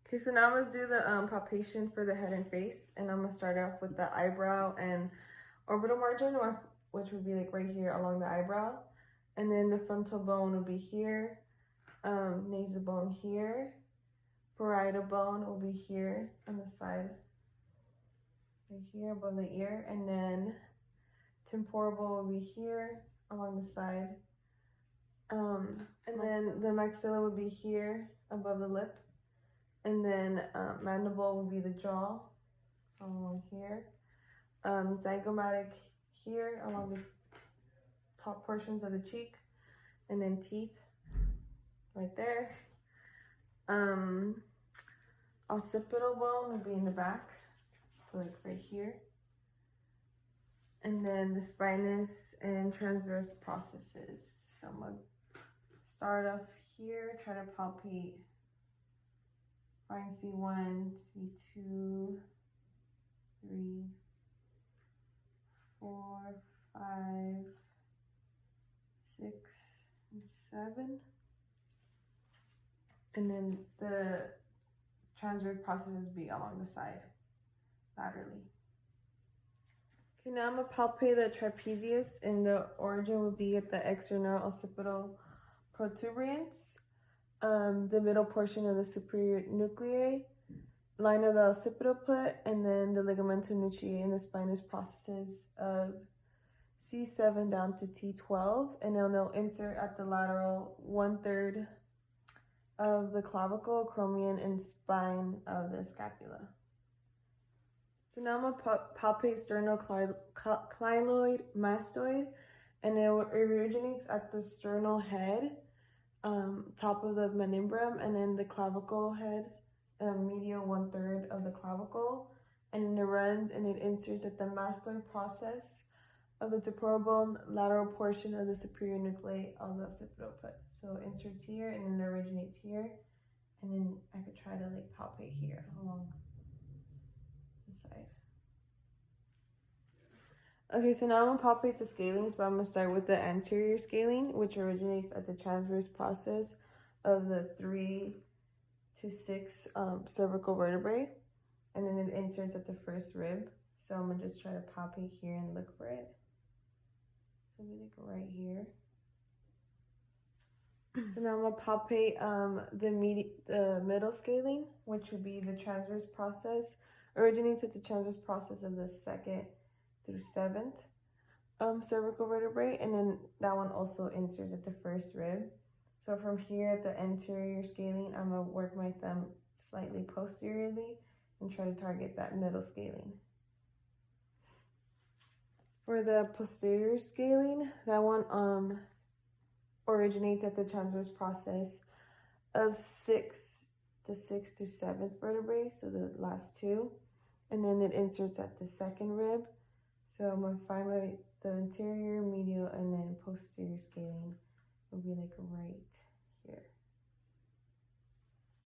Okay, so now I'm gonna do the palpation for the head and face, and I'm gonna start off with the eyebrow and orbital margin, which would be like right here along the eyebrow, and then the frontal bone will be here, nasal bone here, parietal bone will be here on the side, right here above the ear, and then temporal bone will be here along the side, and then the maxilla would be here above the lip. And then mandible will be the jaw, so along here. Zygomatic here along the top portions of the cheek, and then teeth right there. Occipital bone will be in the back, so like right here. And then the spinous and transverse processes. So I'm gonna start off here, try to palpate. Find C1, C2, 3, 4, 5, 6, and 7. And then the transverse processes be along the side, laterally. Okay, now I'm gonna palpate the trapezius, and the origin will be at the external occipital protuberance. The middle portion of the superior nuclei, line of the occipital put, and then the ligamentum nuchii and the spinous processes of C7 down to T12, and then they'll insert at the lateral 1/3 of the clavicle, acromion, and spine of the scapula. So now I'm gonna palpate sternocleidomastoid mastoid, and it originates at the sternal head, top of the manubrium, and then the clavicle head, medial 1/3 of the clavicle, and then it runs and it inserts at the mastoid process of the temporal bone, lateral portion of the superior nuclei of the occipital put. So it inserts here and then it originates here, and then I could try to like palpate here along the side. Okay, so now I'm gonna palpate the scalenes, but I'm gonna start with the anterior scalene, which originates at the transverse process of the 3 to 6 cervical vertebrae, and then it inserts at the first rib. So I'm gonna just try to palpate here and look for it. So we like right here. So now I'm gonna palpate the middle scalene, which would be the transverse process, originates at the transverse process of the 2nd through 7th cervical vertebrae, and then that one also inserts at the first rib. So from here at the anterior scalene, I'm gonna work my thumb slightly posteriorly and try to target that middle scalene. For the posterior scalene, that one originates at the transverse process of 6 to 7th vertebrae, so the last two, and then it inserts at the 2nd rib. So I'm gonna find the anterior, medial, and then posterior scalene will be like right here.